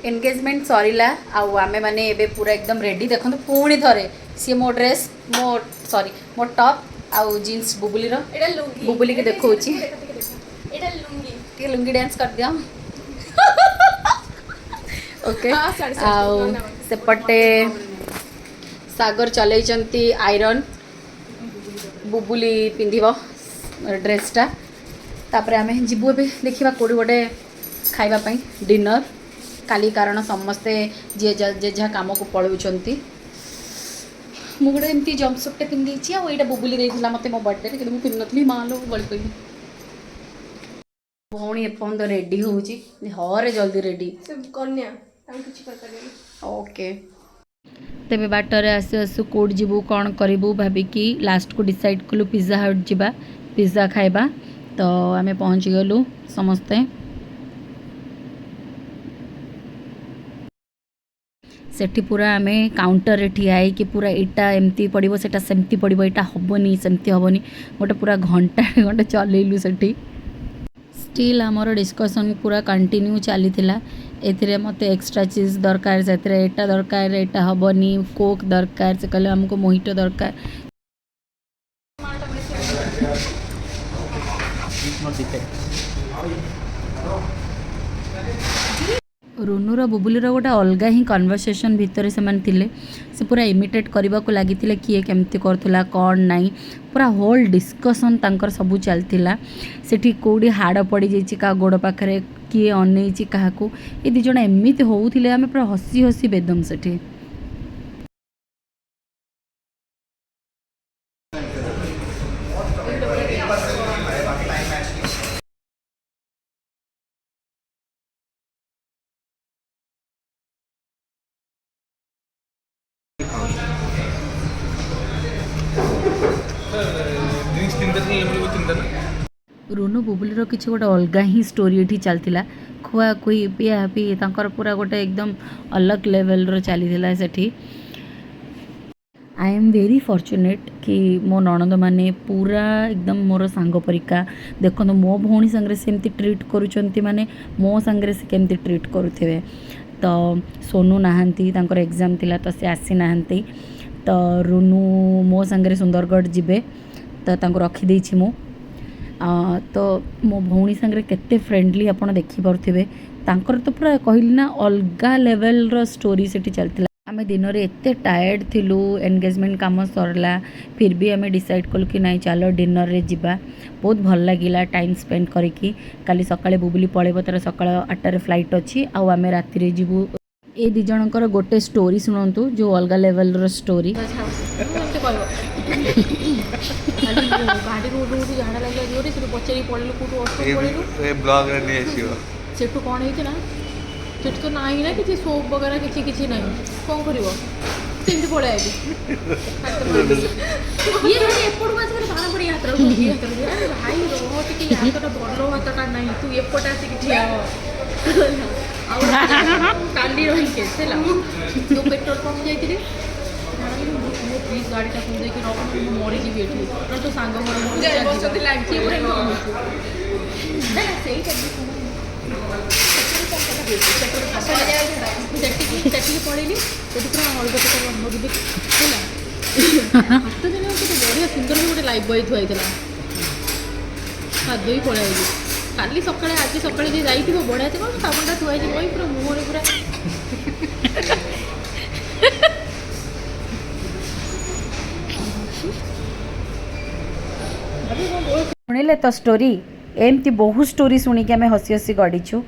Engagement Sarila आम मैंने एबे पूरा एकदम रेडी देखो पुणी थे सी मो ड्रेस मो सॉरी मो टॉप आउ जीन्स बुबुली बुबुली की देखो लुंगी डांस कर दिया ओके आउ सेपटे सागर चलई आयरन बुबुली पिंधिब ड्रेसटा तापर आम जीवु देखा कौड़ी गोटे खावाई डिनर काली कारण समस्ते जी जे जहाँ कम को पलाउंट मुझे गोटे एमती जम्पसूटे पिंधि आईटा बुबुली देता मत मो बर्थडे कि मुझे पिंधि नी माँ लोग बड़ी कहली भौणी एपर्त रेडी होरे जल्दी रेडी कन्या ओके तेरे बाटर आसु आसु कौट जीवु कौन करूँ भाविकी लास्ट को डिसाइड कलु पिज्जा हट जा पिज्जा खाइबा तो आम पहुँची गलु समस्ते सेठी पूरा आम काउंटर ठिया कि पूरा इटा एमती पड़ो सेटा सेमती पड़ो यहाँ हेनी सेमती हेनी गोटे पूरा घंटा घंटे चलैलु सेठी स्टिल आमर डिस्कसन पूरा कंटिन्यू चली ए मत एक्स्ट्रा चीज दरकार से एटा दरकार एटा हेनी कोक दरकार से कहले आमको मोहितो दरकार रुनुर बुबुलीर गोटे अलग ही कन्वर्सेशन भितर से पूरा इमिटेट करने को लगी किए केमती करूला कौन नाई पूरा होल डिस्कसन तांकर सबू चलता सेठी कौड़ी हाड़ पड़ जा गोड़ पाखे किए अनई क्या ये दिज एमती होते आम पूरा हसी हसी बेदम सेठी रुनु बुबुलीर किसी गोटे अलग ही स्टोरी ये चलता खुआ खुई पिया पी तांकर पूरा गोटे एकदम अलग लेवल रो चली सेठी आई एम वेरी फॉर्चुनेट कि मो ननद माने पूरा एकदम मोर सांग परिका देखो मो भौणी संगे सेमती ट्रीट करुँच माने मो संगे से केमती ट्रीट करुवे तो सोनू नहांती तांकर एग्जाम थिला तो से आसी नहांती तो रुनु मो संगे सुंदरगढ़ जीवे तो तांको रखी देछि मु तो मो भौणी संगे केते फ्रेंडली आपण देखि परथिबे तांकर तो पूरा कहली ना अलगा लेवल रो स्टोरी सेठी चलतिला आमे दिन रे एते टायर्ड थिलु एंगेजमेंट काम सरला फिर भी आमे डिसाइड कलु कि नहीं चलो डिनर रे जिबा बहुत भल लागिला टाइम स्पेंड करिकी काली सकाळे बुबुली पळेबो तार सकाळ 8 रे फ्लाइट अछि आ आमे राति रे जिबु ए दि जनकर गोटे स्टोरी सुनंतु जो अलगा लेवल रो स्टोरी गाड़ी रोड रोड झाड़ा लगे जोरे से पचारि पड़लु कोटो ऑटो पड़लु ए ब्लॉग रे नै आसीबो सेटु कोन हेतिना सेटु तो नाही ना किछि सोप वगैरह किछि किछि नाही कोन करिवो सेंति पळे आबी ये रे एपड़ बास करे भाना पड़ी यात्रा ये यात्रा भाई रो टिके यात्रा बडलो हातटा नाही तू एपट आसी कि ठिया हो आ काली रही के सेला तो पेट्रोल पंप जाईतिरी प्लीज गाड़ी टा खुद देखिए रख मरी जी एठी तो सांग घर लागती पड़ेली पूरा अलग मरी हाथ दिन बढ़िया सुंदर गोटे लाइफ बॉय थुआई हाथ ही पड़े काली सका आज सका जी बढ़िया थी साबुनटा थुआई बही पूरा मुहर पूरा शुणिले तो स्टोरी एमती बहुत स्टोरी शुणिक आम हसी हसी गढ़ीचु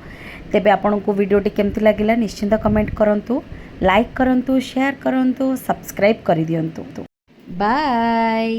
तेबे आपन को वीडियोटी केमती लगिला निश्चिंत कमेंट करंतु लाइक करंतु शेयर करंतु सब्सक्राइब कर दियंतु बाय।